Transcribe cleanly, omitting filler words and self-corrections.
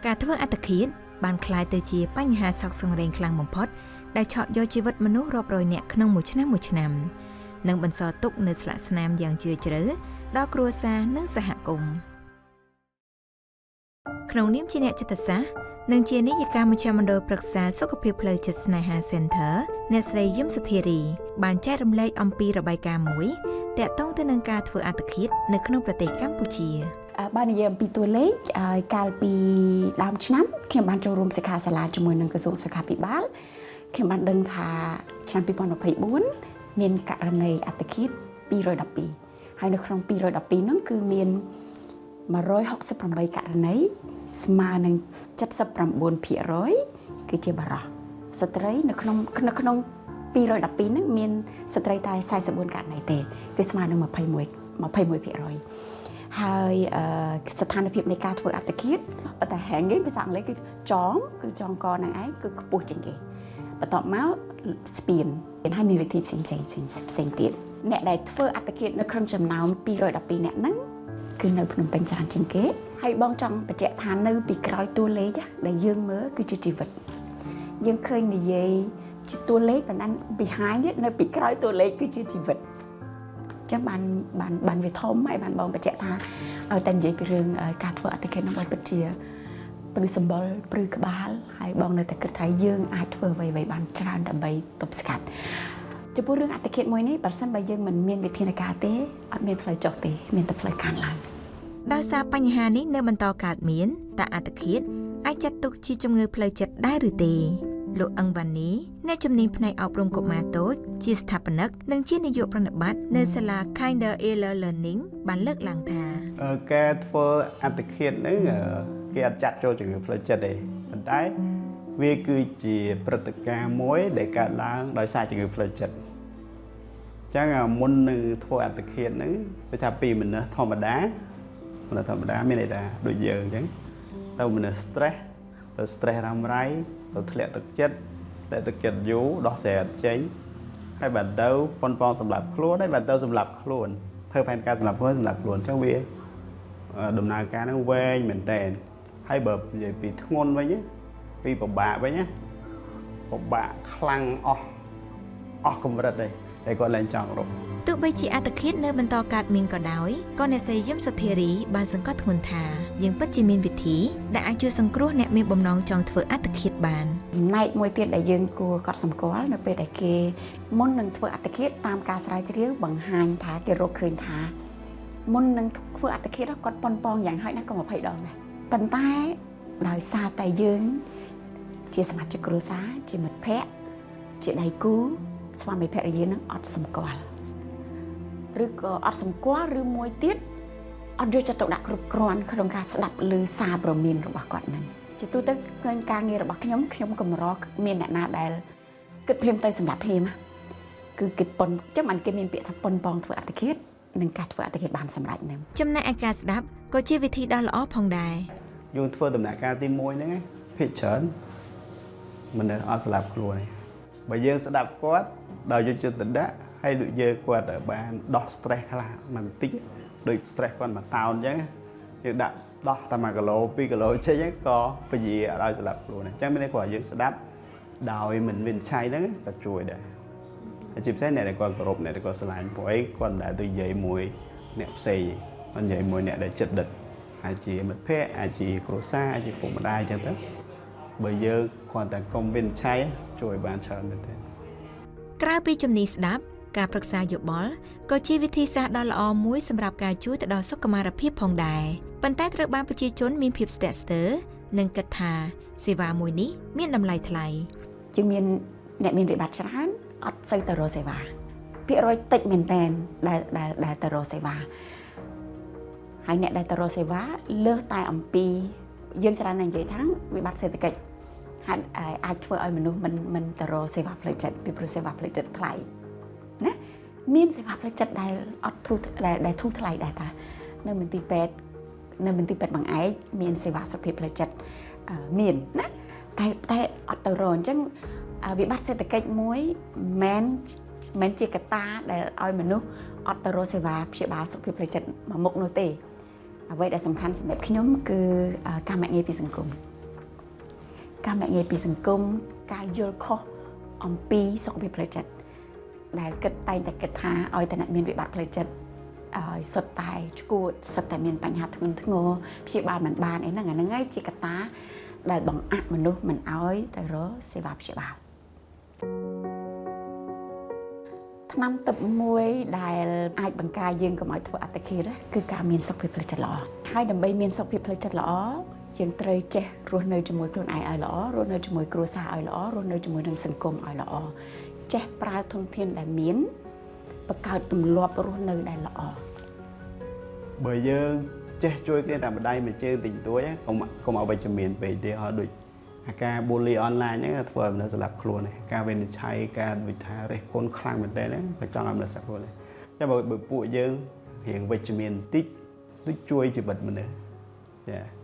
ការធ្វើអត្តឃាតបានคล้ายទៅជាបញ្ហាសោកសង្រេងខ្លាំងបំផុតដែលឆក់យកជីវិតមនុស្សរាប់រយនាក់ក្នុងមួយឆ្នាំនិងបន្សល់ទុកនូវស្លាកស្នាមយ៉ាងជ្រាលជ្រៅដល់គ្រួសារនិងសហគមន៍ក្នុងនាមជាអ្នកចិត្តសាស្ត្រនិងជានាយិកាមជ្ឈមណ្ឌលប្រឹក្សាសុខភាពផ្លូវចិត្តស្នេហា Center អ្នកស្រីយឹមសុធារីបានចែករំលែកអំពីរបាយការណ៍មួយទាក់ទងទៅនឹងការធ្វើអត្តឃាតនៅក្នុងប្រទេសកម្ពុជាបាននិយាយអំពីតួលេខកាលពីដើមឆ្នាំខ្ញុំបានចូលរួមសិក្ខាសាលាជាមួយនឹងក្រសួងសុខាភិបាលខ្ញុំបានដឹងថាឆ្នាំ2024មានករណីអត្តឃាត212ហើយនៅក្នុង212នោះគឺមាន168ករណីស្មើនឹង79% គឺជាបារោះស្ត្រីនៅក្នុង212ហ្នឹងមានស្ត្រីតែ44ករណីទេគឺស្មើនឹង21%ហើយស្ថានភាពនៃការធ្វើអត្តឃាតតែហែងគេភាសាអង់គ្លេសគឺចងកនឹងឯងគឺខ្ពស់ជាងគេបន្ទាប់មកស្ពានហើយមានវិធីផ្សេងទៀតអ្នកដែលធ្វើអត្តឃាតនៅក្នុងចំណោម212អ្នកហ្នឹងគឺនៅភ្នំពេញច្រើនជាងគេហើយបងចង់បញ្ជាក់ថានៅពីក្រោយតួលេខដែលយើងមើលគឺជាជីវិតយើងឃើញនិយាយជាតួលេខប៉ុន្តែ behind នៅពីក្រោយតួលេខគឺជាជីវិតចឹងបានវាធំហើយបានបងបញ្ជាក់ថាឲ្យតែនិយាយពីរឿងការធ្វើអត្តឃាតនោះពិតជាព្រឺសម្បល់ព្រឺក្បាលហើយបងនៅតែគិតថាយើងអាចធ្វើអ្វីៗបានច្រើនដើម្បីទប់ស្កាត់ចំពោះរឿងអត្តឃាតមួយនេះបើសិនបើយើងមិនមានវិធានការទេអត់មានផ្លូវចុះទេមានតែផ្លូវកើនឡើងដោយសារបញ្ហានេះនៅបន្តកើតមានតើអត្តឃាតអាចចាត់ទុកជាជំងឺផ្លូវចិត្តដែរឬទេលោកអឹងវ៉ានីអ្នកជំនាញផ្នែកអប់រំកុមារតូចជាស្ថាបនិកនិងជានាយកប្រណិប័តនៅសាលា Kinder Early Learning បានលើកឡើងថាការធ្វើអត្តឃាតហ្នឹងគេអត់ចាត់ចូលជំងឺផ្លូវចិត្តទេប៉ុន្តែវាគឺជាព្រឹត្តិការណ៍មួយដែលកើតឡើងដោយសារជំងឺផ្លូវចិត្តអញ្ចឹងមុននឹងធ្វើអត្តឃាតហ្នឹងវាថាពីមនុស្សធម្មតាមានន័យថាដូចយើងអញ្ចឹងទៅមនុស្ស stress ទៅ stress រ៉ាំរ៉ៃទៅធ្លាក់ទឹកចិត្តយូរដោះស្រាយអត់ចេញហើយបានទៅប៉ុនប៉ងសម្រាប់ខ្លួនហើយបានទៅសម្រាប់ខ្លួនធ្វើផែនការសម្រាប់ខ្លួនអញ្ចឹងវាដំណើរការហ្នឹងវែងមែនតើហើយបើនិយាយពីធ្ងន់វិញពីពិបាកវិញពិបាកខ្លាំងអស់កម្រិតតែគាត់ឡើងចង់រកទោះបីជាអត្តឃាតនៅបន្តកើតមានក៏ដោយក៏អ្នកស្រីយឹមសុធារីបានសង្កត់ធ្ងន់ថាយើងពិតជាមានវិធីដែលអាចជួយសង្គ្រោះអ្នកមានបំណងចង់ធ្វើអត្តឃាតបានចំណែកមួយទៀតដែលយើងគួរកត់សម្គាល់នៅពេលដែលគេមុននឹងធ្វើអត្តឃាតតាមការស្រាវជ្រាវបង្ហាញថាគេរកឃើញថាមុននឹងធ្វើអត្តឃាតគាត់ប៉ុនប៉ងយ៉ាងហោចណាស់ក៏20ដងដែរប៉ុន្តែដោយសារតែយើងជាសមាជិកគ្រួសារជាមិត្តភក្តិជាដៃគូស្វាមីភរិយានឹងអត់សម្គាល់ឬក៏អត់សម្គាល់ឬមួយទៀតអត់យកចិត្តទុកដាក់គ្រប់គ្រាន់ក្នុងការស្ដាប់ឮសារព្រមានរបស់គាត់ហ្នឹងជាទូទៅឃើញការងាររបស់ខ្ញុំកម្រមានអ្នកណាដែលគិតភ្លាមទៅសម្រាប់ភ្លាមគឺគេប៉ុនចឹងមិនគេមានពាក្យថាប៉ុនប៉ងធ្វើអត្តឃាតនិងការធ្វើអត្តឃាតបានសម្រេចហ្នឹងចំណែកឯការស្ដាប់ក៏ជាវិធីដ៏ល្អផងដែរយើងធ្វើដំណាក់កាលទី1ហ្នឹងភាគច្រើនមនុស្សអត់ស្ដាប់ខ្លួនទេបើយើងស្ដាប់គាត់ដោយយកចិត្តទុកដាក់ហើយដូចយើងគាត់បានដោះ stress ខ្លះបន្តិចដូច stress គាត់មួយតោនអញ្ចឹងយើងដាក់ដោះតែ1គីឡូ2គីឡូចេញហ្នឹងក៏ពជាឲ្យស្ដាប់ខ្លួនអញ្ចឹងមានន័យគាត់យើងស្ដាប់ដោយមិនវិនិច្ឆ័យហ្នឹងក៏ជួយដែរហើយជាពិសេសអ្នកដែលគាត់គោរពអ្នកដែលគាត់ស្រឡាញ់ព្រោះអីគាត់មិនដែលទៅនិយាយមួយអ្នកផ្សេងគាត់និយាយមួយអ្នកដែលចិត្តដិតអាចជាមិត្តភក្តិអាចជាគ្រួសារអាចជាពុកម្ដាយអញ្ចឹងទៅបើយើងគ្រាន់តែកុំវិនិច្ឆ័យជួយបានច្រើនមែនទេក្រៅពីជំនាញស្ដាប់ការប្រឹក្សាយោបល់ក៏ជាវិធីសាស្ត្រដ៏ល្អមួយសម្រាប់ការជួយទៅដល់សុខុមាលភាពផងដែរប៉ុន្តែត្រូវបានប្រជាជនមានភាពស្ទាក់ស្ទើរនិងគិតថាសេវាមួយនេះមានតម្លៃថ្លៃយើងមានអ្នកមានវិបត្តិច្រើនអត់សូវទៅរកសេវាភាគរយតិចមែនតែនដែលទៅរកសេវាហើយអ្នកដែលទៅរកសេវាលើសតែអំពីយើងច្រើននិយាយថាវិបត្តិសេដ្ឋកិច្ចអាចធ្វើឲ្យមនុស្សមិនទៅរកសេវាផ្លូវចិត្តពីព្រោះសេវាផ្លូវចិត្តថ្លៃណាមានសេវាផ្លូវចិត្តដែលអត់ធូរដែលធូរថ្លៃដែរតានៅមន្ទីរពេទ្យបង្អែកមានសេវាសុខភាពផ្លូវចិត្តមានណាតែអត់ទៅរកអញ្ចឹងវិបត្តិសេដ្ឋកិច្ចមួយមិនជាកត្តាដែលឲ្យមនុស្សអត់ទៅរកសេវាព្យាបាលសុខភាពផ្លូវចិត្តមួយមុខនោះទេអ្វីដែលសំខាន់សម្រាប់ខ្ញុំគឺការមាក់ងាយពីសង្គម ការម្នាក់ងាយពីសង្គមការយល់ខុសអំពីសុខភាពផ្លូវចិត្តដែលគិតតែងតែគិតថាឲ្យតែអ្នកមានវិបត្តិផ្លូវចិត្តឲ្យសុទ្ធតែឈួតសុទ្ធតែមានបញ្ហាធ្ងន់ធ្ងរព្យាបាលមិនបានអីហ្នឹងអាហ្នឹងហើយជាកត្តាដែលបង្អាក់មនុស្សមិនឲ្យទៅរកសេវាព្យាបាលថ្នាំទិព្វមួយដែលអាចបង្ការយើងកុំឲ្យធ្វើអត្តឃាតគឺការមានសុខភាពផ្លូវចិត្តល្អហើយដើម្បីមានសុខភាពផ្លូវចិត្តល្អយើងត្រូវចេះរស់នៅជាមួយខ្លួនឯងឲ្យល្អរស់នៅជាមួយគ្រួសារឲ្យល្អរស់នៅជាមួយនឹងសង្គមឲ្យល្អចេះប្រើធនធានដែលមានបង្កើតទម្លាប់រស់នៅដែលល្អបើយើងចេះជួយគ្នាតែម្ដាយមួយជើងតិចតួចកុំឲ្យវិជ្ជមានពេកទេហើយដូចអាការ bully online ហ្នឹងធ្វើឲ្យមនុស្សស្លាប់ខ្លួនដែរការវិនិច្ឆ័យការវិថារិះគន់ខ្លាំងមែនទែនហ្នឹងក៏ចង់ឲ្យមនុស្សស្លាប់ខ្លួនដែរចាំបើពួកយើងរៀងវិជ្ជមានបន្តិចដូចជួយជីវិតមនុស្សចា